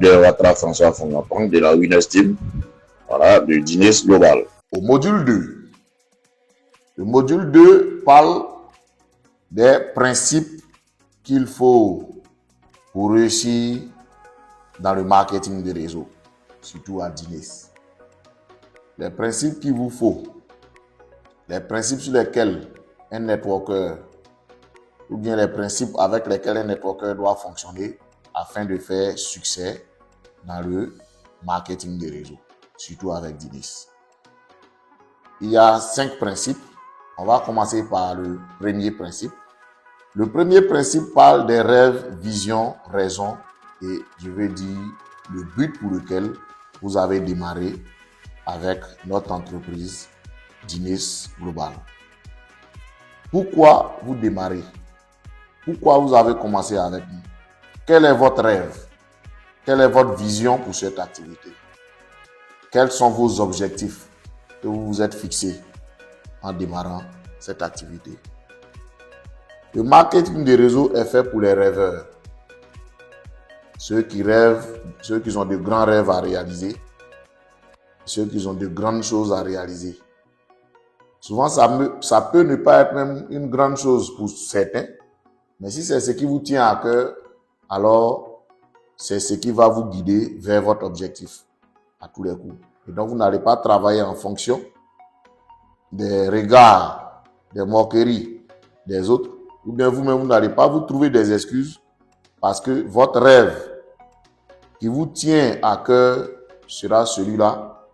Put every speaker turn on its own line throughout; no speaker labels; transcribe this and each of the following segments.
leader Ouattara François Fongampang de la Winners Team, voilà, de Dines Global. Au module 2, le module 2 parle des principes qu'il faut pour réussir dans le marketing des réseaux, surtout à Dines. Les principes qu'il vous faut, les principes sur lesquels un networker, ou bien les principes avec lesquels un networker doit fonctionner afin de faire succès dans le marketing des réseaux, surtout avec Dines. Il y a 5 principes. On va commencer par le premier principe. Le premier principe parle des rêves, visions, raisons et je vais dire le but pour lequel vous avez démarré avec notre entreprise Dines Global. Pourquoi vous démarrez? Pourquoi vous avez commencé avec nous? Quel est votre rêve? Quelle est votre vision pour cette activité? Quels sont vos objectifs que vous vous êtes fixés en démarrant cette activité? Le marketing des réseaux est fait pour les rêveurs. Ceux qui rêvent, ceux qui ont de grands rêves à réaliser, ceux qui ont de grandes choses à réaliser. Souvent, ça peut ne pas être même une grande chose pour certains, mais si c'est ce qui vous tient à cœur, alors c'est ce qui va vous guider vers votre objectif à tous les coups. Et donc, vous n'allez pas travailler en fonction des regards, des moqueries des autres, ou bien vous-même, vous n'allez pas vous trouver des excuses parce que votre rêve qui vous tient à cœur sera celui-là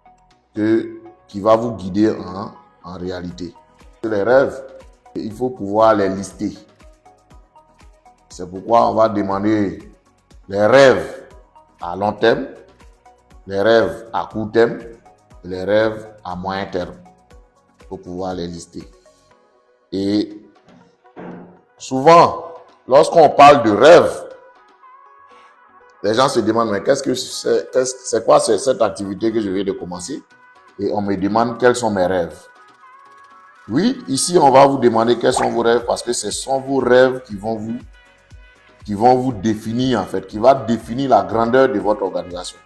qui va vous guider en réalité. Les rêves, il faut pouvoir les lister. C'est pourquoi on va demander les rêves à long terme, les rêves à court terme et les rêves à moyen terme. Il faut pouvoir les lister. Et souvent, lorsqu'on parle de rêve, les gens se demandent, mais c'est quoi cette activité que je viens de commencer? Et on me demande quels sont mes rêves. Oui, ici, on va vous demander quels sont vos rêves parce que ce sont vos rêves qui vont vous définir, en fait, qui va définir la grandeur de votre organisation.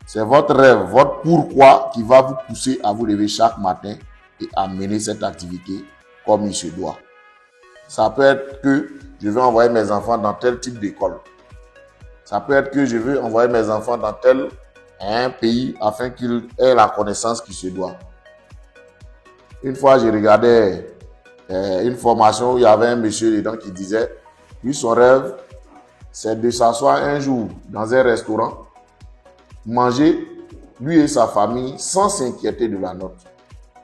C'est votre rêve, votre pourquoi qui va vous pousser à vous lever chaque matin et à mener cette activité comme il se doit. Ça peut être que je veux envoyer mes enfants dans tel type d'école. Ça peut être que je veux envoyer mes enfants dans tel pays afin qu'ils aient la connaissance qui se doit. Une fois, j'ai regardé une formation où il y avait un monsieur dedans qui disait, lui, son rêve, c'est de s'asseoir un jour dans un restaurant, manger, lui et sa famille, sans s'inquiéter de la note.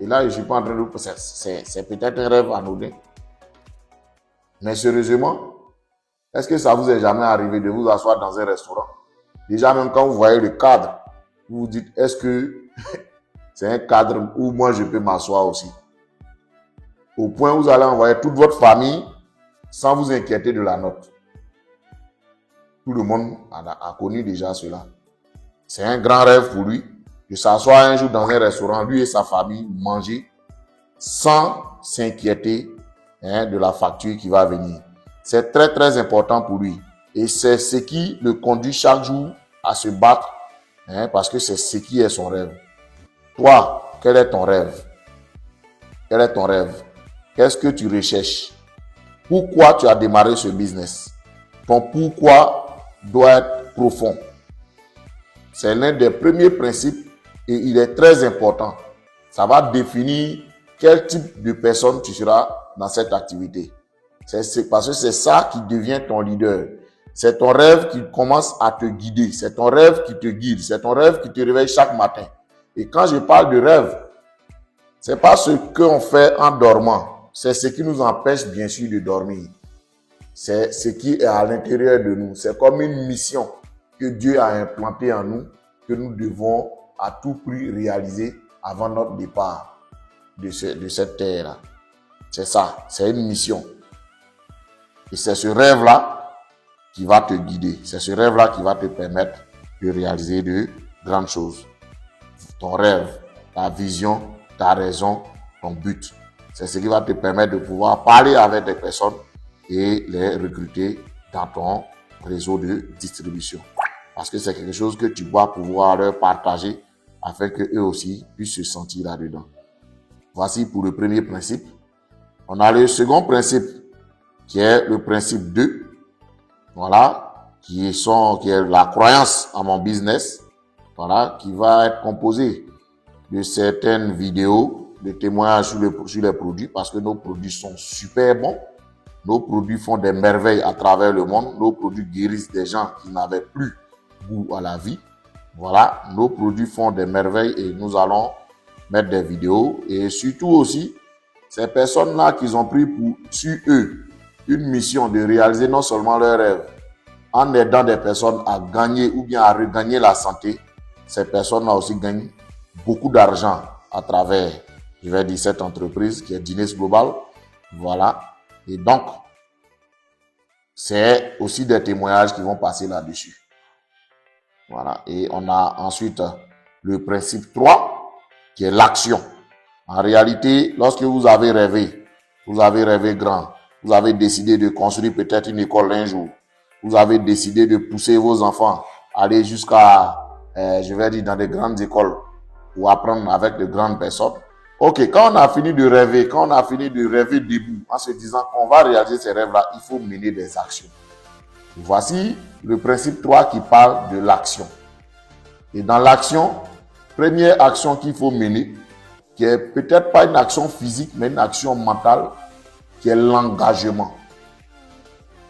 Et là, je ne suis pas en train de... C'est peut-être un rêve anodin. Mais sérieusement, est-ce que ça vous est jamais arrivé de vous asseoir dans un restaurant? Déjà, même quand vous voyez le cadre, vous vous dites, est-ce que c'est un cadre où moi je peux m'asseoir aussi? Au point où vous allez envoyer toute votre famille sans vous inquiéter de la note. Tout le monde a connu déjà cela. C'est un grand rêve pour lui de s'asseoir un jour dans un restaurant, lui et sa famille, manger sans s'inquiéter de la facture qui va venir. C'est très très important pour lui. Et c'est ce qui le conduit chaque jour à se battre parce que c'est ce qui est son rêve. Toi, quel est ton rêve? Quel est ton rêve? Qu'est-ce que tu recherches? Pourquoi tu as démarré ce business? Ton pourquoi doit être profond. C'est l'un des premiers principes et il est très important. Ça va définir quel type de personne tu seras dans cette activité. C'est parce que c'est ça qui devient ton leader. C'est ton rêve qui commence à te guider. C'est ton rêve qui te guide. C'est ton rêve qui te réveille chaque matin. Et quand je parle de rêve, c'est pas ce qu'on fait en dormant. C'est ce qui nous empêche bien sûr de dormir. C'est ce qui est à l'intérieur de nous. C'est comme une mission que Dieu a implantée en nous, que nous devons à tout prix réaliser avant notre départ de cette terre-là. C'est ça, c'est une mission. Et c'est ce rêve-là qui va te guider. C'est ce rêve-là qui va te permettre de réaliser de grandes choses. Ton rêve, ta vision, ta raison, ton but. C'est ce qui va te permettre de pouvoir parler avec des personnes et les recruter dans ton réseau de distribution. Parce que c'est quelque chose que tu dois pouvoir leur partager afin qu'eux aussi puissent se sentir là-dedans. Voici pour le premier principe. On a le second principe qui est le principe 2. Voilà, qui est la croyance à mon business. Voilà, qui va être composé de certaines vidéos, de témoignages sur les produits parce que nos produits sont super bons. Nos produits font des merveilles à travers le monde. Nos produits guérissent des gens qui n'avaient plus goût à la vie. Voilà, nos produits font des merveilles et nous allons mettre des vidéos. Et surtout aussi, ces personnes-là qui ont pris sur eux une mission de réaliser non seulement leurs rêves, en aidant des personnes à gagner ou bien à regagner la santé, ces personnes-là aussi gagnent beaucoup d'argent à travers, je vais dire, cette entreprise qui est Dines Global. Voilà. Et donc, c'est aussi des témoignages qui vont passer là-dessus. Voilà. Et on a ensuite le principe 3, qui est l'action. En réalité, lorsque vous avez rêvé grand, vous avez décidé de construire peut-être une école un jour, vous avez décidé de pousser vos enfants à aller jusqu'à, je vais dire, dans des grandes écoles ou apprendre avec de grandes personnes. Ok, quand on a fini de rêver, debout, en se disant qu'on va réaliser ces rêves-là, il faut mener des actions. Voici le principe 3 qui parle de l'action. Et dans l'action, première action qu'il faut mener, qui est peut-être pas une action physique, mais une action mentale, qui est l'engagement.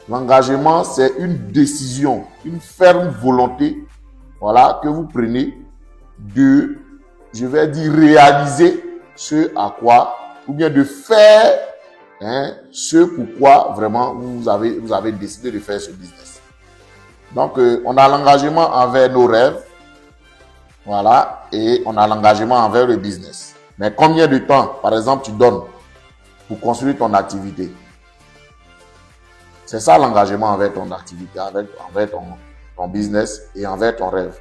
L'engagement, c'est une décision, une ferme volonté, voilà, que vous prenez de, je vais dire, réaliser ce à quoi, ou bien de faire ce pourquoi vraiment vous avez décidé de faire ce business. Donc, on a l'engagement envers nos rêves, voilà, et on a l'engagement envers le business. Mais combien de temps, par exemple, tu donnes pour construire ton activité? C'est ça l'engagement envers ton activité, envers ton business et envers ton rêve.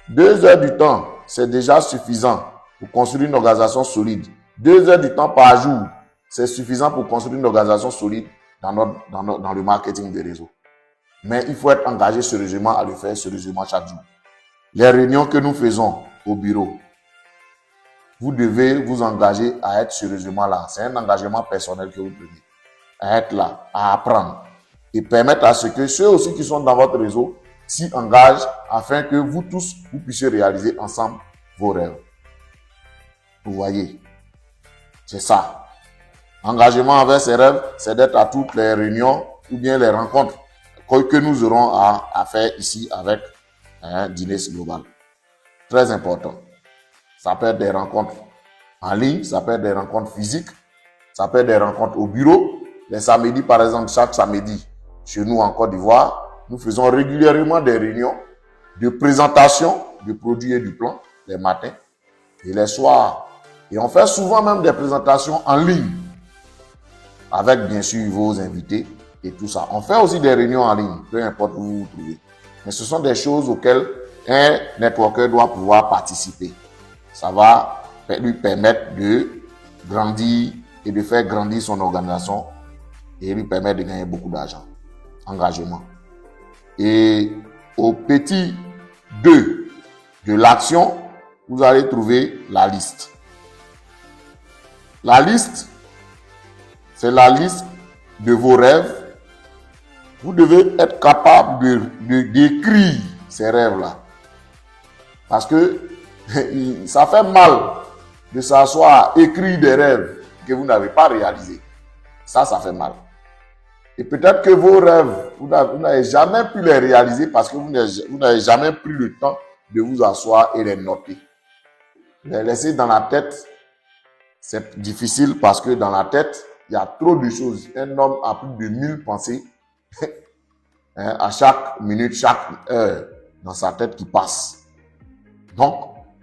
2 heures du temps, c'est déjà suffisant pour construire une organisation solide. 2 heures du temps par jour, c'est suffisant pour construire une organisation solide dans le marketing des réseaux. Mais il faut être engagé sérieusement à le faire sérieusement chaque jour. Les réunions que nous faisons au bureau, vous devez vous engager à être sérieusement là. C'est un engagement personnel que vous prenez. À être là, à apprendre et permettre à ce que ceux aussi qui sont dans votre réseau s'y engagent afin que vous tous, vous puissiez réaliser ensemble vos rêves. Vous voyez, c'est ça. Engagement envers ses rêves, c'est d'être à toutes les réunions ou bien les rencontres que nous aurons à faire ici avec Dines Global. Très important. Ça peut être des rencontres en ligne, ça peut être des rencontres physiques, ça peut être des rencontres au bureau. Les samedis, par exemple, chaque samedi, chez nous en Côte d'Ivoire, nous faisons régulièrement des réunions de présentation du produit et du plan les matins et les soirs. Et on fait souvent même des présentations en ligne avec bien sûr vos invités et tout ça. On fait aussi des réunions en ligne, peu importe où vous vous trouvez. Mais ce sont des choses auxquelles un networker doit pouvoir participer. Ça va lui permettre de grandir et de faire grandir son organisation et lui permettre de gagner beaucoup d'argent. Engagement. Et au petit 2 de l'action, vous allez trouver la liste. La liste, c'est la liste de vos rêves. Vous devez être capable d'écrire ces rêves-là. Parce que ça fait mal de s'asseoir à écrire des rêves que vous n'avez pas réalisés. Ça fait mal. Et peut-être que vos rêves, vous n'avez jamais pu les réaliser parce que vous n'avez jamais pris le temps de vous asseoir et les noter. Les laisser dans la tête, c'est difficile parce que dans la tête, il y a trop de choses. Un homme a plus de 1000 pensées à chaque minute, chaque heure dans sa tête qui passe. Donc,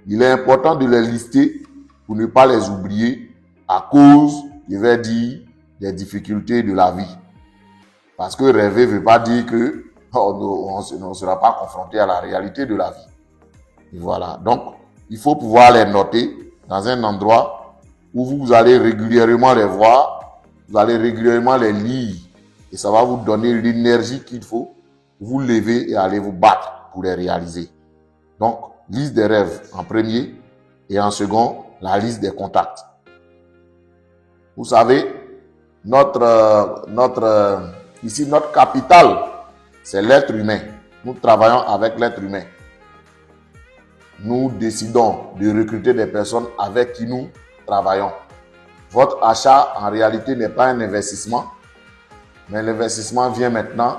il est important de les lister pour ne pas les oublier à cause, je vais dire, des difficultés de la vie. Parce que rêver ne veut pas dire que on ne sera pas confronté à la réalité de la vie. Et voilà. Donc, il faut pouvoir les noter dans un endroit où vous allez régulièrement les voir, vous allez régulièrement les lire. Et ça va vous donner l'énergie qu'il faut vous lever et aller vous battre pour les réaliser. Donc, liste des rêves en premier et en second, la liste des contacts. Vous savez, ici, notre capital, c'est l'être humain. Nous travaillons avec l'être humain. Nous décidons de recruter des personnes avec qui nous travaillons. Votre achat, en réalité, n'est pas un investissement, mais l'investissement vient maintenant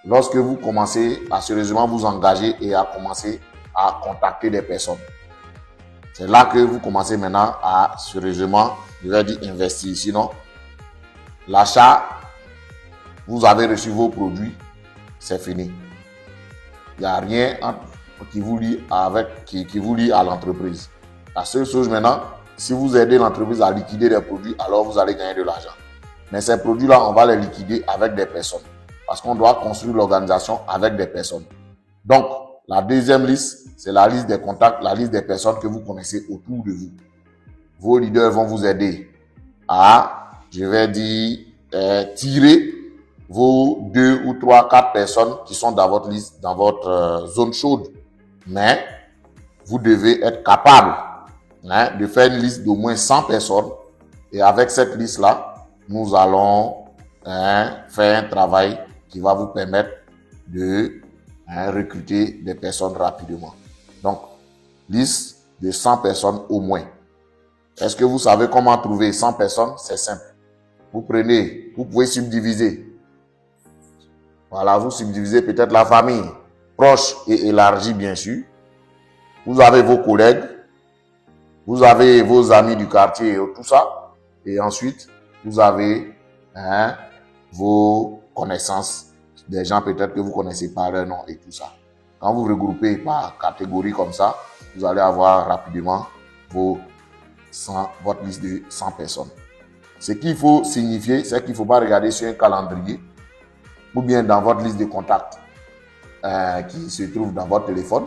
lorsque vous commencez à sérieusement vous engager et à commencer à contacter des personnes. C'est là que vous commencez maintenant à sérieusement, je vais dire, investir. Sinon, l'achat, vous avez reçu vos produits, c'est fini. Il n'y a rien qui vous lie à l'entreprise. La seule chose maintenant, si vous aidez l'entreprise à liquider des produits, alors vous allez gagner de l'argent. Mais ces produits-là, on va les liquider avec des personnes. Parce qu'on doit construire l'organisation avec des personnes. Donc, la deuxième liste, c'est la liste des contacts, la liste des personnes que vous connaissez autour de vous. Vos leaders vont vous aider à, je vais dire, tirer vos 2 ou 3, 4 personnes qui sont dans votre liste, dans votre zone chaude. Mais vous devez être capable de faire une liste d'au moins 100 personnes. Et avec cette liste-là, nous allons faire un travail qui va vous permettre de recruter des personnes rapidement. Donc, liste de 100 personnes au moins. Est-ce que vous savez comment trouver 100 personnes? C'est simple. Vous pouvez subdiviser. Voilà, vous subdivisez peut-être la famille proche et élargie, bien sûr. Vous avez vos collègues, vous avez vos amis du quartier et tout ça. Et ensuite, vous avez vos connaissances, des gens peut-être que vous connaissez par leur nom et tout ça. Quand vous regroupez par catégorie comme ça, vous allez avoir rapidement votre liste de 100 personnes. Ce qu'il faut signifier, c'est qu'il ne faut pas regarder sur un calendrier ou bien dans votre liste de contacts qui se trouve dans votre téléphone.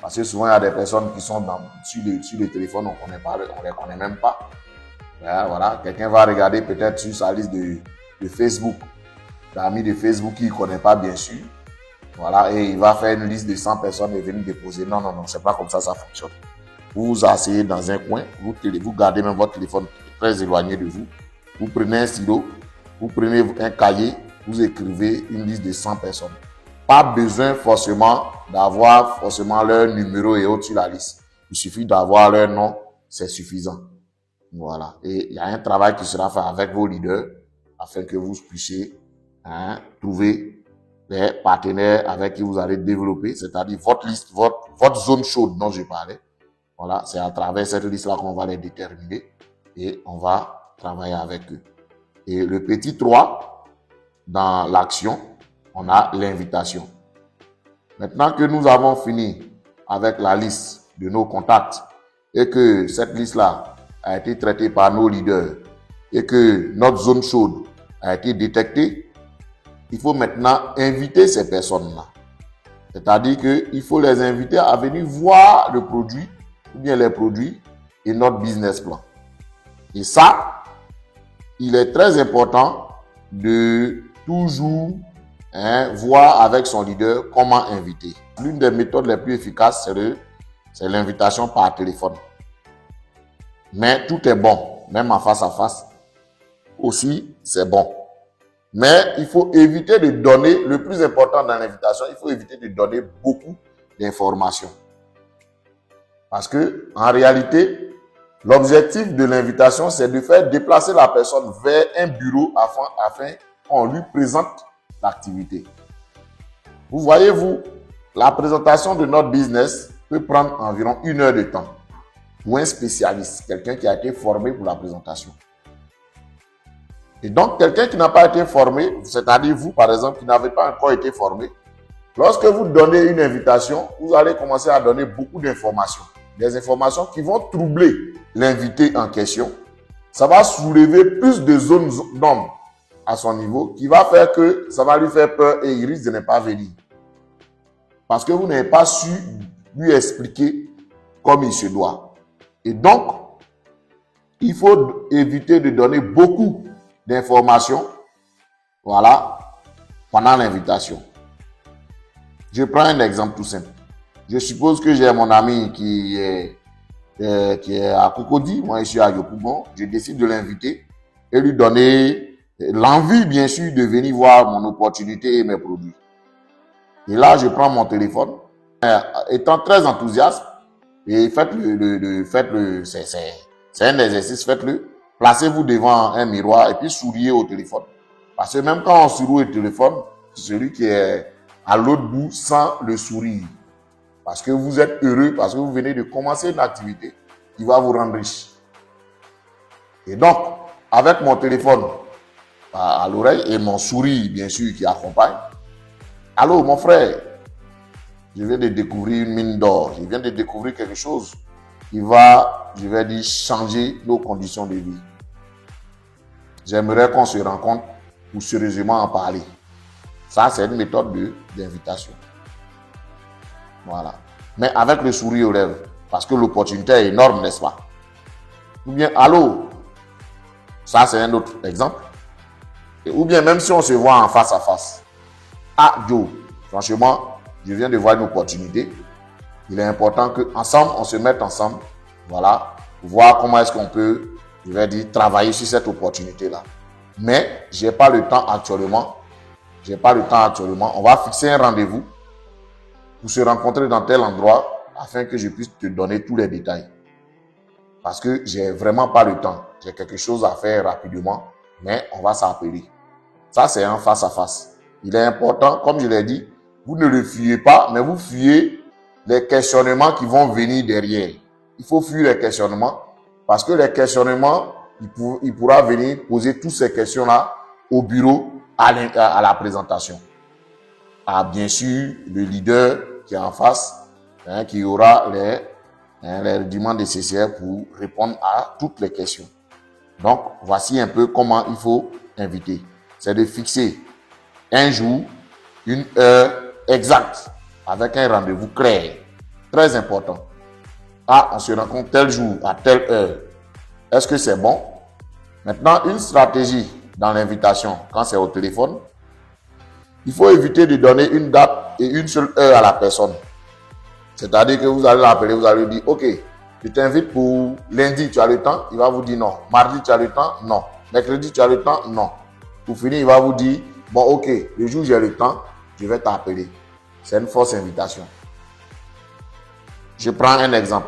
Parce que souvent, il y a des personnes qui sont sur le téléphone, on ne les connaît même pas. Voilà, quelqu'un va regarder peut-être sur sa liste de Facebook, d'amis de Facebook qu'il ne connaît pas bien sûr. Voilà, et il va faire une liste de 100 personnes et venir déposer. Non, c'est pas comme ça fonctionne. Vous vous asseyez dans un coin, vous gardez même votre téléphone très éloigné de vous. Vous prenez un stylo, vous prenez un cahier, vous écrivez une liste de 100 personnes. Pas besoin forcément d'avoir leur numéro et autres sur la liste. Il suffit d'avoir leur nom, c'est suffisant. Voilà. Et il y a un travail qui sera fait avec vos leaders afin que vous puissiez trouver les partenaires avec qui vous allez développer, c'est-à-dire votre liste, votre zone chaude dont je parlais. Voilà, c'est à travers cette liste-là qu'on va les déterminer et on va travailler avec eux. Et le petit 3, dans l'action, on a l'invitation. Maintenant que nous avons fini avec la liste de nos contacts et que cette liste-là a été traitée par nos leaders et que notre zone chaude a été détectée, il faut maintenant inviter ces personnes-là. C'est-à-dire qu'il faut les inviter à venir voir le produit ou bien les produits et notre business plan. Et ça, il est très important de toujours voir avec son leader comment inviter. L'une des méthodes les plus efficaces, c'est l'invitation par téléphone. Mais tout est bon, même en face à face aussi, c'est bon. Mais il faut éviter de donner, le plus important dans l'invitation, il faut éviter de donner beaucoup d'informations. Parce que, en réalité, l'objectif de l'invitation, c'est de faire déplacer la personne vers un bureau afin qu'on lui présente l'activité. Vous voyez, la présentation de notre business peut prendre environ 1 heure de temps pour un spécialiste, quelqu'un qui a été formé pour la présentation. Et donc, quelqu'un qui n'a pas été formé, c'est-à-dire vous, par exemple, qui n'avez pas encore été formé, lorsque vous donnez une invitation, vous allez commencer à donner beaucoup d'informations. Des informations qui vont troubler l'invité en question. Ça va soulever plus de zones d'ombre à son niveau, qui va faire que ça va lui faire peur et il risque de ne pas venir. Parce que vous n'avez pas su lui expliquer comme il se doit. Et donc, il faut éviter de donner beaucoup d'informations, voilà, pendant l'invitation. Je prends un exemple tout simple. Je suppose que j'ai mon ami qui est à Cocody, moi je suis à Yopougon. Je décide de l'inviter et lui donner l'envie, bien sûr, de venir voir mon opportunité et mes produits. Et là, je prends mon téléphone, étant très enthousiaste, et faites-le, c'est un exercice, faites-le. Placez-vous devant un miroir et puis souriez au téléphone. Parce que même quand on sourit au téléphone, celui qui est à l'autre bout sent le sourire. Parce que vous êtes heureux, parce que vous venez de commencer une activité qui va vous rendre riche. Et donc, avec mon téléphone à l'oreille et mon sourire, bien sûr, qui accompagne. Allô, mon frère, je viens de découvrir une mine d'or. Je viens de découvrir quelque chose qui va, je vais dire, changer nos conditions de vie. J'aimerais qu'on se rencontre pour sérieusement en parler. Ça, c'est une méthode d'invitation. Voilà. Mais avec le sourire aux lèvres. Parce que l'opportunité est énorme, n'est-ce pas? Ou bien, allô? Ça, c'est un autre exemple. Ou bien, même si on se voit en face à face. Ah, Joe, franchement, je viens de voir une opportunité. Il est important qu'ensemble, on se mette ensemble. Voilà. Pour voir comment est-ce qu'on peut, je vais dire, travailler sur cette opportunité-là. Mais, je n'ai pas le temps actuellement. On va fixer un rendez-vous pour se rencontrer dans tel endroit afin que je puisse te donner tous les détails. Parce que j'ai vraiment pas le temps. J'ai quelque chose à faire rapidement, mais on va s'appeler. Ça, c'est un face-à-face. Il est important, comme je l'ai dit, vous ne le fuyez pas, mais vous fuyez les questionnements qui vont venir derrière. Il faut fuir les questionnements parce que les questionnements, il pourra venir poser toutes ces questions-là au bureau à la présentation. Ah, bien sûr, le leader qui est en face, qui aura les rudiments nécessaires pour répondre à toutes les questions. Donc, voici un peu comment il faut inviter. C'est de fixer un jour, une heure exacte, avec un rendez-vous clair. Très important. Ah, on se rencontre tel jour, à telle heure. Est-ce que c'est bon? Maintenant, une stratégie dans l'invitation, quand c'est au téléphone, il faut éviter de donner une date et une seule heure à la personne. C'est-à-dire que vous allez l'appeler, vous allez lui dire, ok, je t'invite pour lundi, tu as le temps? Il va vous dire non. Mardi, tu as le temps? Non. Mercredi, tu as le temps? Non. Pour finir, il va vous dire, bon, ok, le jour où j'ai le temps, je vais t'appeler. C'est une fausse invitation. Je prends un exemple.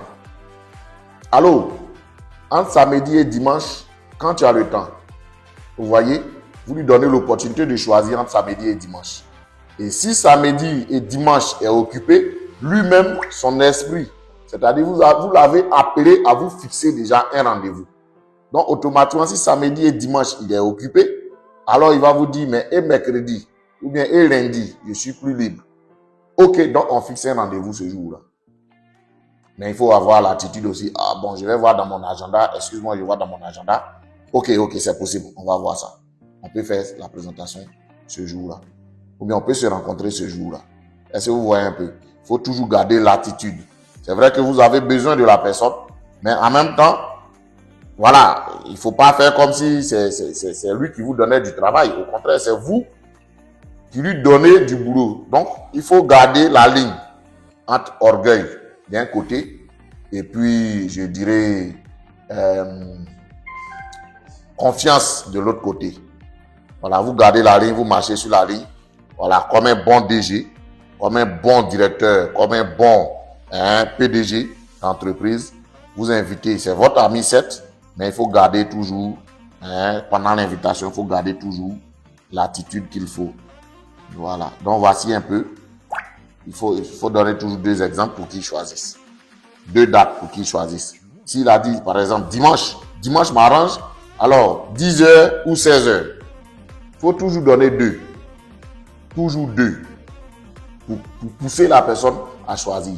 Allô, entre samedi et dimanche, quand tu as le temps, vous voyez, vous lui donnez l'opportunité de choisir entre samedi et dimanche. Et si samedi et dimanche est occupé, lui-même, son esprit, c'est-à-dire vous l'avez appelé à vous fixer déjà un rendez-vous. Donc, automatiquement, si samedi et dimanche, il est occupé, alors il va vous dire, mais et mercredi, ou bien et lundi, je suis plus libre. Ok, donc on fixe un rendez-vous ce jour-là. Mais il faut avoir l'attitude aussi. Ah bon, je vais voir dans mon agenda. Excuse-moi, je vois dans mon agenda. Ok, c'est possible. On va voir ça. On peut faire la présentation ce jour-là. Ou bien on peut se rencontrer ce jour-là. Est-ce que vous voyez un peu? Il faut toujours garder l'attitude. C'est vrai que vous avez besoin de la personne, mais en même temps, voilà, il ne faut pas faire comme si c'est lui qui vous donnait du travail. Au contraire, c'est vous qui lui donnez du boulot. Donc, il faut garder la ligne entre orgueil d'un côté et puis, je dirais, confiance de l'autre côté. Voilà, vous gardez la ligne, vous marchez sur la ligne. Voilà, comme un bon DG, comme un bon directeur, comme un bon PDG d'entreprise, vous invitez, c'est votre ami certes, mais il faut garder toujours, pendant l'invitation, il faut garder toujours l'attitude qu'il faut. Voilà, donc voici un peu, il faut donner toujours 2 exemples pour qu'ils choisissent. 2 dates pour qu'ils choisissent. S'il a dit, par exemple, dimanche m'arrange, alors 10h ou 16h. Il faut toujours donner 2. Toujours 2. Pour pousser la personne à choisir.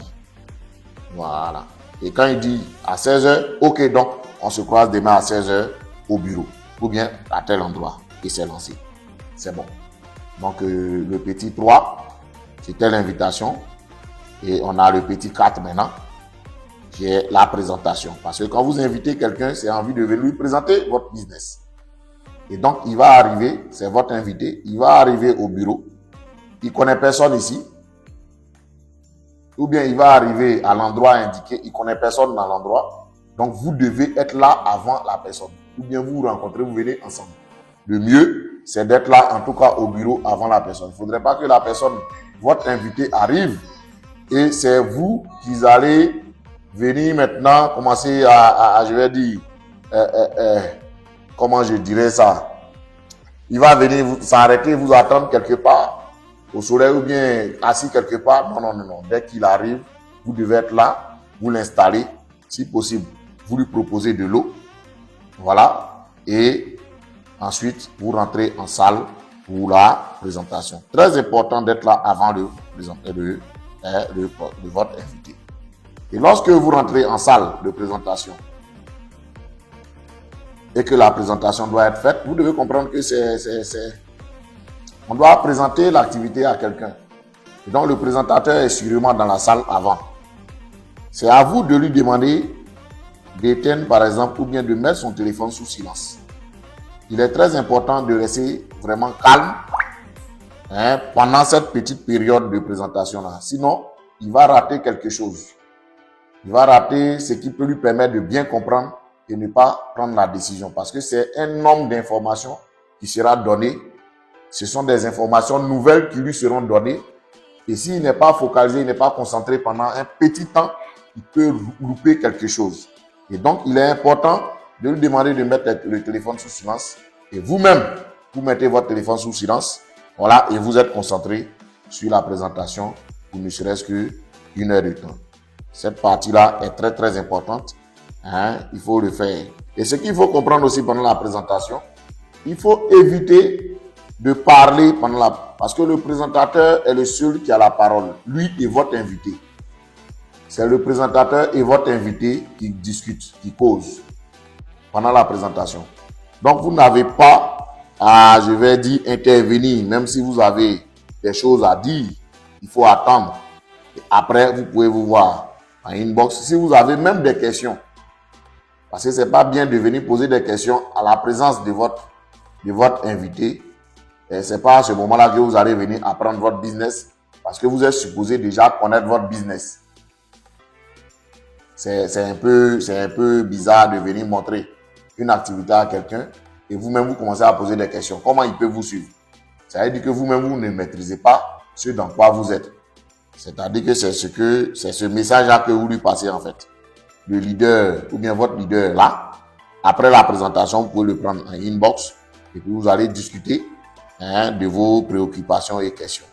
Voilà. Et quand il dit à 16h, ok, donc on se croise demain à 16h au bureau. Ou bien à tel endroit. Et c'est lancé. C'est bon. Donc le petit 3, c'était l'invitation. Et on a le petit 4 maintenant, qui est la présentation. Parce que quand vous invitez quelqu'un, c'est envie de venir lui présenter votre business. Et donc, il va arriver, c'est votre invité, il va arriver au bureau. Il ne connaît personne ici. ou bien il va arriver à l'endroit indiqué, il ne connaît personne dans l'endroit, donc vous devez être là avant la personne. Ou bien vous vous rencontrez, vous venez ensemble. Le mieux, c'est d'être là, en tout cas au bureau, avant la personne. Il ne faudrait pas que la personne, votre invité, arrive et c'est vous qui allez venir maintenant commencer je vais dire, comment je dirais ça? Il va venir s'arrêter, vous attendre quelque part, au soleil ou bien assis quelque part. Non, non, non, non. Dès qu'il arrive, vous devez être là, vous l'installez, si possible, vous lui proposez de l'eau. Voilà. Et ensuite, vous rentrez en salle pour la présentation. Très important d'être là avant de votre invité. Et lorsque vous rentrez en salle de présentation et que la présentation doit être faite, vous devez comprendre que on doit présenter l'activité à quelqu'un. Et donc, le présentateur est sûrement dans la salle avant. C'est à vous de lui demander d'éteindre, par exemple, ou bien de mettre son téléphone sous silence. Il est très important de rester vraiment calme pendant cette petite période de présentation-là. Sinon, il va rater quelque chose. Il va rater ce qui peut lui permettre de bien comprendre et ne pas prendre la décision. Parce que c'est un nombre d'informations qui sera donné. Ce sont des informations nouvelles qui lui seront données. Et s'il n'est pas focalisé, il n'est pas concentré pendant un petit temps, il peut louper quelque chose. Et donc, il est important de lui demander de mettre le téléphone sous silence. Et vous-même, vous mettez votre téléphone sous silence. Voilà, et vous êtes concentré sur la présentation pour ne serait-ce qu'une heure de temps. Cette partie-là est très, très importante. Il faut le faire. Et ce qu'il faut comprendre aussi pendant la présentation, il faut éviter de parler parce que le présentateur est le seul qui a la parole. Lui et votre invité. C'est le présentateur et votre invité qui discutent, qui causent pendant la présentation. Donc, vous n'avez pas à, je vais dire, intervenir, même si vous avez des choses à dire. Il faut attendre. Et après, vous pouvez vous voir en inbox. Si vous avez même des questions, parce que c'est pas bien de venir poser des questions à la présence de votre invité. Et c'est pas à ce moment-là que vous allez venir apprendre votre business, parce que vous êtes supposé déjà connaître votre business. C'est un peu bizarre de venir montrer une activité à quelqu'un et vous-même vous commencez à poser des questions. Comment il peut vous suivre? Ça veut dire que vous-même vous ne maîtrisez pas ce dans quoi vous êtes. C'est-à-dire que c'est ce message-là que vous lui passez en fait. Le leader ou bien votre leader là, après la présentation, vous pouvez le prendre en inbox et puis vous allez discuter de vos préoccupations et questions.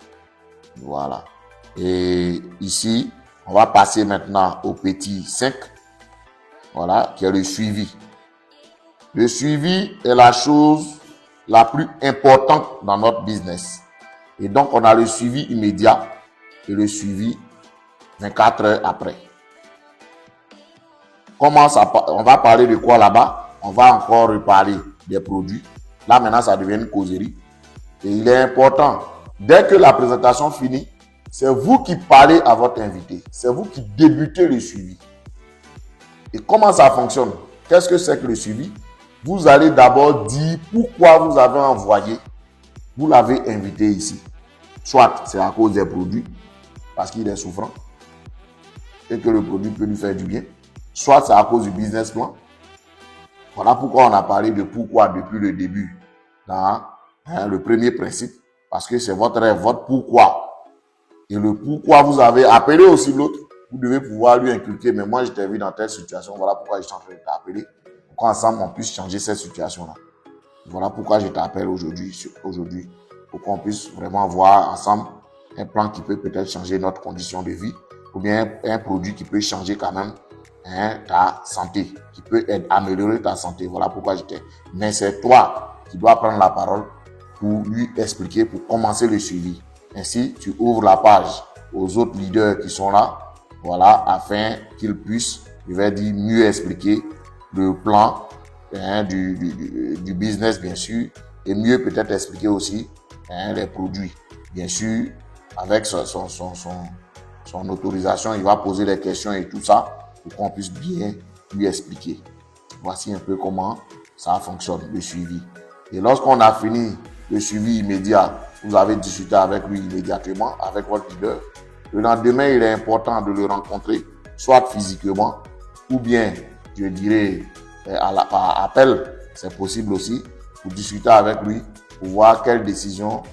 Voilà. Et ici, on va passer maintenant au petit 5, voilà, qui est le suivi. Le suivi est la chose la plus importante dans notre business. Et donc, on a le suivi immédiat et le suivi 24 heures après. On va parler de quoi là-bas? On va encore reparler des produits. Là, maintenant, ça devient une causerie. Et il est important, dès que la présentation finit, c'est vous qui parlez à votre invité. C'est vous qui débutez le suivi. Et comment ça fonctionne? Qu'est-ce que c'est que le suivi? Vous allez d'abord dire pourquoi vous avez envoyé, vous l'avez invité ici. Soit c'est à cause des produits, parce qu'il est souffrant, et que le produit peut lui faire du bien. Soit c'est à cause du business plan. Voilà pourquoi on a parlé de pourquoi depuis le début, dans le premier principe, parce que c'est votre rêve, votre pourquoi. Et le pourquoi vous avez appelé aussi l'autre, vous devez pouvoir lui inculquer, mais moi je t'ai vu dans telle situation, voilà pourquoi je suis en train de t'appeler, pour qu'ensemble on puisse changer cette situation-là. Voilà pourquoi je t'appelle aujourd'hui, pour qu'on puisse vraiment voir ensemble un plan qui peut peut-être changer notre condition de vie, ou bien un produit qui peut changer quand même ta santé, qui peut améliorer ta santé. Voilà pourquoi j'étais. Mais c'est toi qui dois prendre la parole pour lui expliquer, pour commencer le suivi. Ainsi, tu ouvres la page aux autres leaders qui sont là, voilà, afin qu'ils puissent, je vais dire, mieux expliquer le plan du business, bien sûr, et mieux peut-être expliquer aussi les produits. Bien sûr, avec son autorisation, il va poser des questions et tout ça, pour qu'on puisse bien lui expliquer. Voici un peu comment ça fonctionne, le suivi. Et lorsqu'on a fini le suivi immédiat, vous avez discuté avec lui immédiatement, avec votre leader. Le lendemain, il est important de le rencontrer, soit physiquement, ou bien, je dirais, par appel, c'est possible aussi, pour discuter avec lui, pour voir quelle décision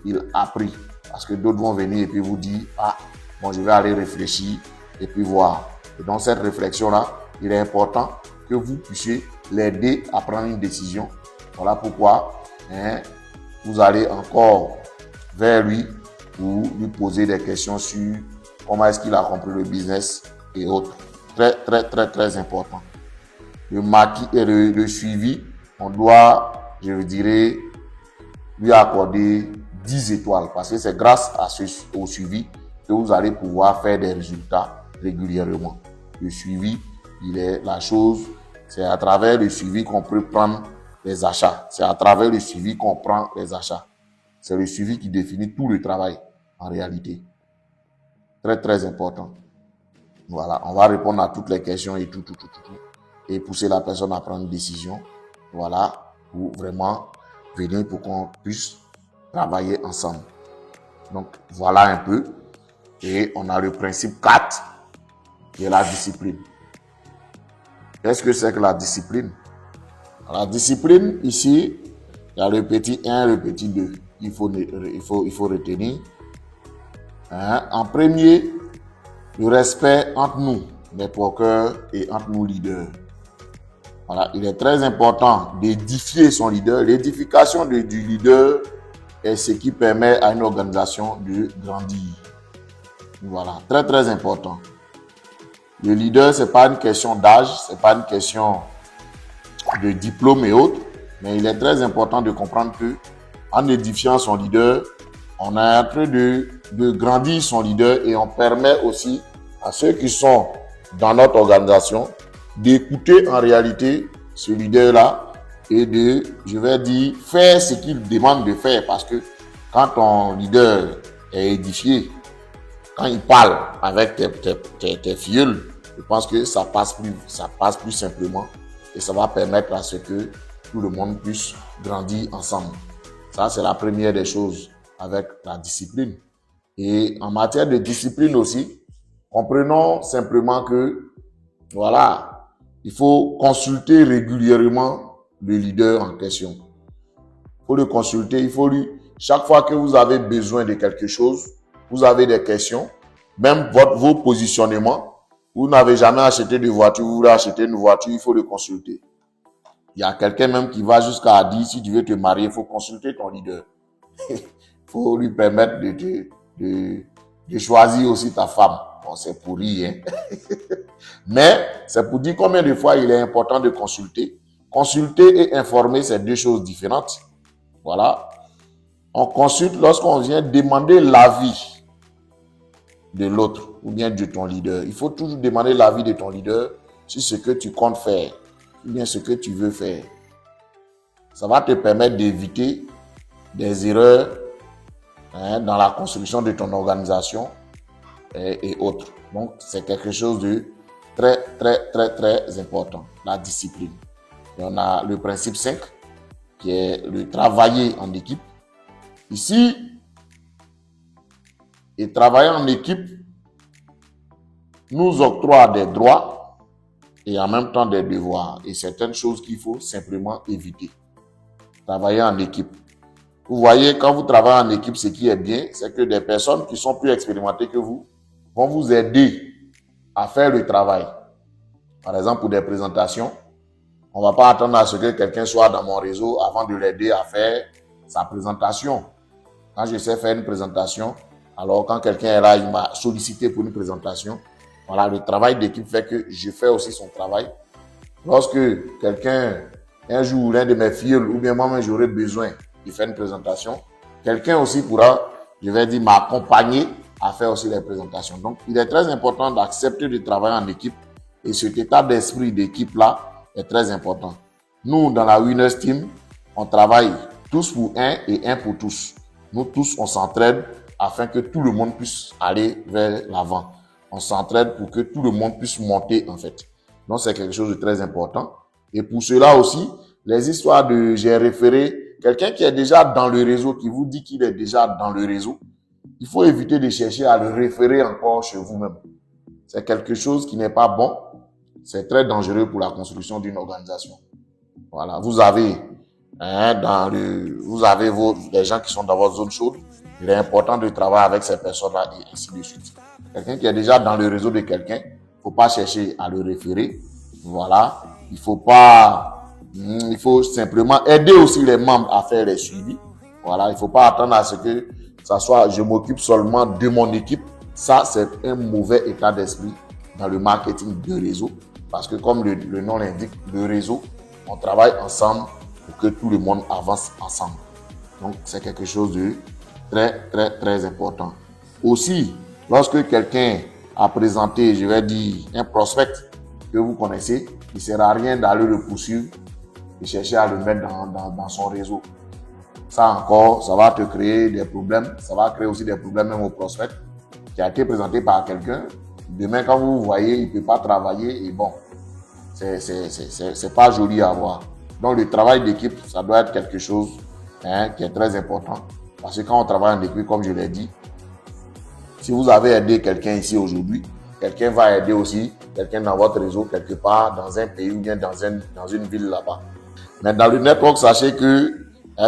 il a pris. Parce que d'autres vont venir et puis vous dire, ah, bon, je vais aller réfléchir et puis voir. Et dans cette réflexion-là, il est important que vous puissiez l'aider à prendre une décision. Voilà pourquoi vous allez encore vers lui pour lui poser des questions sur comment est-ce qu'il a compris le business et autres. Très, très, très, très important. Le suivi, on doit, je dirais, lui accorder 10 étoiles parce que c'est grâce au suivi que vous allez pouvoir faire des résultats régulièrement. Le suivi, il est la chose, c'est à travers le suivi qu'on peut prendre les achats. C'est à travers le suivi qu'on prend les achats. C'est le suivi qui définit tout le travail en réalité. Très, très important. Voilà, on va répondre à toutes les questions et tout. Et pousser la personne à prendre une décision. Voilà, pour vraiment venir pour qu'on puisse travailler ensemble. Donc, voilà un peu. Et on a le principe 4, qui est la discipline. Qu'est-ce que c'est que la discipline? La discipline, ici, il y a le petit 1, le petit 2. Il faut retenir. En premier, le respect entre nous, les porteurs, et entre nous leaders. Voilà, il est très important d'édifier son leader. L'édification du leader est ce qui permet à une organisation de grandir. Voilà, très très important. Le leader, c'est pas une question d'âge, c'est pas une question de diplôme et autres, mais il est très important de comprendre que en édifiant son leader, on est en train de grandir son leader et on permet aussi à ceux qui sont dans notre organisation d'écouter en réalité ce leader-là et de, je vais dire, faire ce qu'il demande de faire parce que quand ton leader est édifié, quand il parle avec tes filleuls, je pense que ça passe plus simplement et ça va permettre à ce que tout le monde puisse grandir ensemble. Ça, c'est la première des choses avec la discipline. Et en matière de discipline aussi, comprenons simplement que, voilà, il faut consulter régulièrement le leader en question. Il faut le consulter, il faut lui, chaque fois que vous avez besoin de quelque chose, vous avez des questions, même vos positionnements, vous n'avez jamais acheté de voiture, vous voulez acheter une voiture, il faut le consulter. Il y a quelqu'un même qui va jusqu'à dire, si tu veux te marier, il faut consulter ton leader. Il faut lui permettre de choisir aussi ta femme. Bon, c'est pourri, hein. Mais c'est pour dire combien de fois il est important de consulter. Consulter et informer, c'est deux choses différentes. Voilà. On consulte lorsqu'on vient demander l'avis de l'autre ou bien de ton leader. Il faut toujours demander l'avis de ton leader sur ce que tu comptes faire ou bien ce que tu veux faire. Ça va te permettre d'éviter des erreurs dans la construction de ton organisation et autres. Donc, c'est quelque chose de très, très, très, très important, la discipline. Et on a le principe 5, qui est le travailler en équipe. Ici, et travailler en équipe nous octroie des droits et en même temps des devoirs et certaines choses qu'il faut simplement éviter. Travailler en équipe. Vous voyez, quand vous travaillez en équipe, ce qui est bien, c'est que des personnes qui sont plus expérimentées que vous vont vous aider à faire le travail. Par exemple, pour des présentations, on ne va pas attendre à ce que quelqu'un soit dans mon réseau avant de l'aider à faire sa présentation. Quand je sais faire une présentation, alors quand quelqu'un est là, il m'a sollicité pour une présentation. Voilà, le travail d'équipe fait que je fais aussi son travail. Lorsque quelqu'un, un jour, l'un de mes filles ou bien moi-même, j'aurai besoin de faire une présentation, quelqu'un aussi pourra, je vais dire, m'accompagner à faire aussi les présentations. Donc, il est très important d'accepter de travailler en équipe et cet état d'esprit d'équipe-là est très important. Nous, dans la Winners Team, on travaille tous pour un et un pour tous. Nous tous, on s'entraide afin que tout le monde puisse aller vers l'avant. On s'entraide pour que tout le monde puisse monter, en fait. Donc, c'est quelque chose de très important. Et pour cela aussi, les histoires de j'ai référé, quelqu'un qui est déjà dans le réseau, qui vous dit qu'il est déjà dans le réseau, il faut éviter de chercher à le référer encore chez vous-même. C'est quelque chose qui n'est pas bon. C'est très dangereux pour la construction d'une organisation. Voilà, vous avez les gens qui sont dans votre zone chaude. Il est important de travailler avec ces personnes-là et ainsi de suite. Quelqu'un qui est déjà dans le réseau de quelqu'un, il ne faut pas chercher à le référer. Voilà, il faut simplement aider aussi les membres à faire les suivis. Voilà, il ne faut pas attendre à ce que ça soit je m'occupe seulement de mon équipe. Ça, c'est un mauvais état d'esprit dans le marketing de réseau. Parce que comme le nom l'indique, le réseau, on travaille ensemble pour que tout le monde avance ensemble. Donc, c'est quelque chose de très, très, très important. Aussi, lorsque quelqu'un a présenté, je vais dire, un prospect que vous connaissez, il ne sert à rien d'aller le poursuivre et chercher à le mettre dans son réseau. Ça encore, ça va te créer des problèmes. Ça va créer aussi des problèmes même au prospect qui a été présenté par quelqu'un. Demain, quand vous voyez, il ne peut pas travailler et bon, c'est pas joli à voir. Donc, le travail d'équipe, ça doit être quelque chose qui est très important. Parce que quand on travaille en équipe, comme je l'ai dit, si vous avez aidé quelqu'un ici aujourd'hui, quelqu'un va aider aussi quelqu'un dans votre réseau, quelque part, dans un pays ou bien dans une ville là-bas. Mais dans le network, sachez que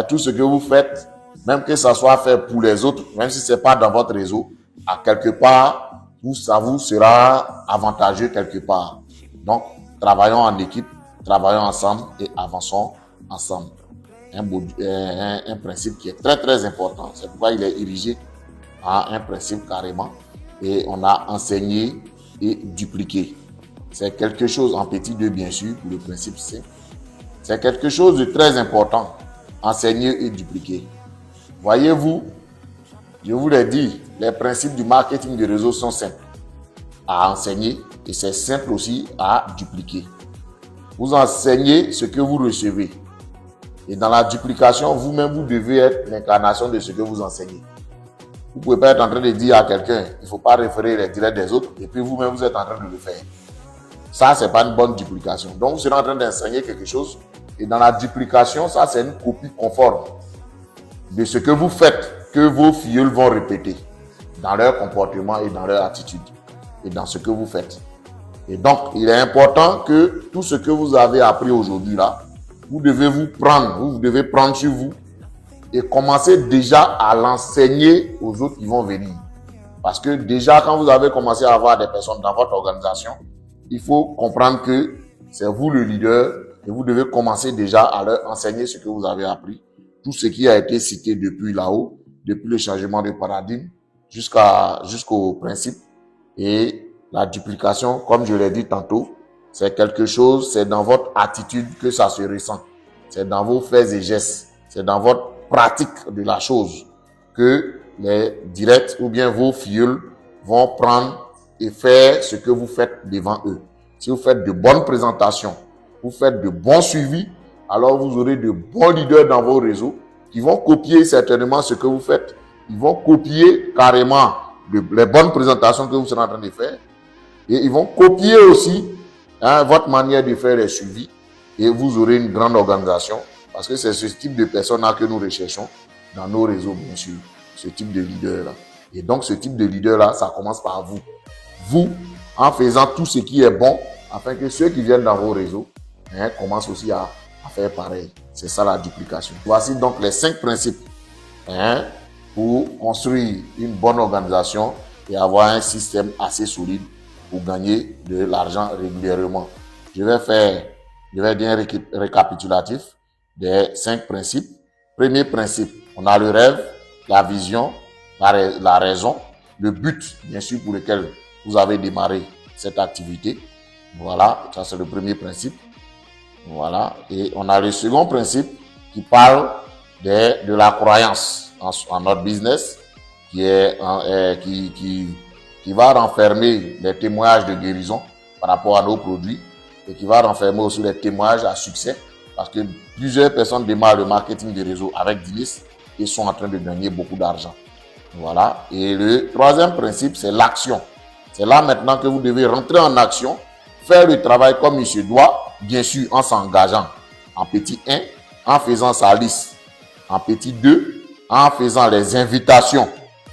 tout ce que vous faites, même que ça soit fait pour les autres, même si c'est pas dans votre réseau, à quelque part, ça vous sera avantageux quelque part. Donc, travaillons en équipe, travaillons ensemble et avançons ensemble. Un principe qui est très très important. C'est pourquoi il est érigé en un principe carrément. Et on a enseigné et dupliqué. C'est quelque chose en petit 2 bien sûr, pour le principe C. C'est quelque chose de très important. Enseigner et dupliquer. Voyez-vous, je vous l'ai dit, les principes du marketing de réseau sont simples à enseigner et c'est simple aussi à dupliquer. Vous enseignez ce que vous recevez. Et dans la duplication, vous-même, vous devez être l'incarnation de ce que vous enseignez. Vous ne pouvez pas être en train de dire à quelqu'un, il ne faut pas référer les directs des autres, et puis vous-même, vous êtes en train de le faire. Ça, ce n'est pas une bonne duplication. Donc, vous serez en train d'enseigner quelque chose, et dans la duplication, ça, c'est une copie conforme de ce que vous faites, que vos filleuls vont répéter dans leur comportement et dans leur attitude, et dans ce que vous faites. Et donc, il est important que tout ce que vous avez appris aujourd'hui là, vous devez prendre sur vous et commencer déjà à l'enseigner aux autres qui vont venir. Parce que déjà, quand vous avez commencé à avoir des personnes dans votre organisation, il faut comprendre que c'est vous le leader et vous devez commencer déjà à leur enseigner ce que vous avez appris. Tout ce qui a été cité depuis là-haut, depuis le changement de paradigme jusqu'au principe. Et la duplication, comme je l'ai dit tantôt, c'est quelque chose, c'est dans votre attitude que ça se ressent. C'est dans vos faits et gestes. C'est dans votre pratique de la chose que les directs ou bien vos filleuls vont prendre et faire ce que vous faites devant eux. Si vous faites de bonnes présentations, vous faites de bons suivis, alors vous aurez de bons leaders dans vos réseaux qui vont copier certainement ce que vous faites. Ils vont copier carrément les bonnes présentations que vous êtes en train de faire. Et ils vont copier aussi votre manière de faire les suivis. Et vous aurez une grande organisation. Parce que c'est ce type de personnes-là que nous recherchons dans nos réseaux, bien sûr. Ce type de leader-là. Et donc, ce type de leader-là, ça commence par vous. Vous, en faisant tout ce qui est bon, afin que ceux qui viennent dans vos réseaux commencent aussi à faire pareil. C'est ça la duplication. Voici donc les 5 principes pour construire une bonne organisation et avoir un système assez solide pour gagner de l'argent régulièrement. Je vais dire un récapitulatif des 5 principes. Premier principe, on a le rêve, la vision, la raison, le but, bien sûr, pour lequel vous avez démarré cette activité. Voilà, ça c'est le premier principe. Voilà, et on a le second principe qui parle de la croyance en notre business, qui va renfermer les témoignages de guérison par rapport à nos produits et qui va renfermer aussi les témoignages à succès parce que plusieurs personnes démarrent le marketing des réseaux avec Dilis et sont en train de gagner beaucoup d'argent. Voilà. Et le troisième principe, c'est l'action. C'est là maintenant que vous devez rentrer en action, faire le travail comme il se doit, bien sûr en s'engageant en petit 1, en faisant sa liste, en petit 2, en faisant les invitations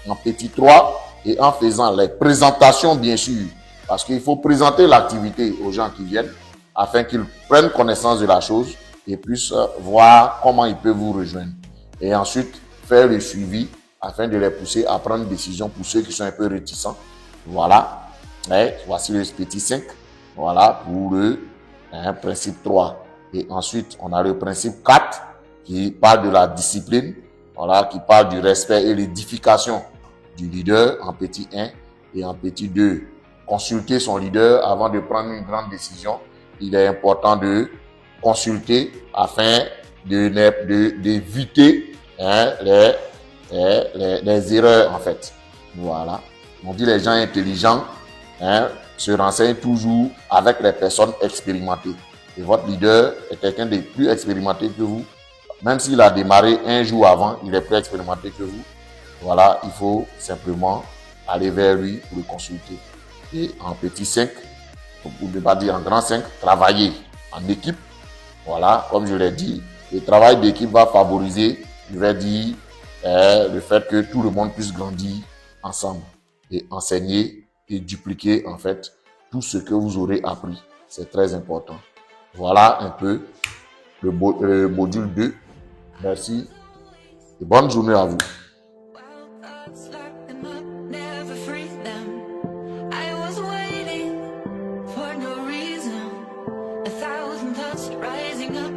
en petit 3 et en faisant les présentations, bien sûr, parce qu'il faut présenter l'activité aux gens qui viennent afin qu'ils prennent connaissance de la chose et puissent voir comment ils peuvent vous rejoindre. Et ensuite, faire le suivi afin de les pousser à prendre une décision pour ceux qui sont un peu réticents. Voilà. Et voici le petit 5. Voilà pour le principe 3. Et ensuite, on a le principe 4 qui parle de la discipline. Voilà, qui parle du respect et l'édification du leader en petit 1 et en petit 2. Consulter son leader avant de prendre une grande décision. Il est important de consulter afin d'éviter les erreurs en fait. Voilà. On dit les gens intelligents se renseignent toujours avec les personnes expérimentées. Et votre leader est quelqu'un de plus expérimenté que vous. Même s'il a démarré un jour avant, il est plus expérimenté que vous. Voilà, il faut simplement aller vers lui pour le consulter. Et en petit 5, pour ne pas dire en grand 5, travailler en équipe. Voilà, comme je l'ai dit, le travail d'équipe va favoriser, je vais dire, le fait que tout le monde puisse grandir ensemble et enseigner et dupliquer en fait tout ce que vous aurez appris. C'est très important. Voilà un peu le module 2. Merci et bonne journée à vous.
Rising up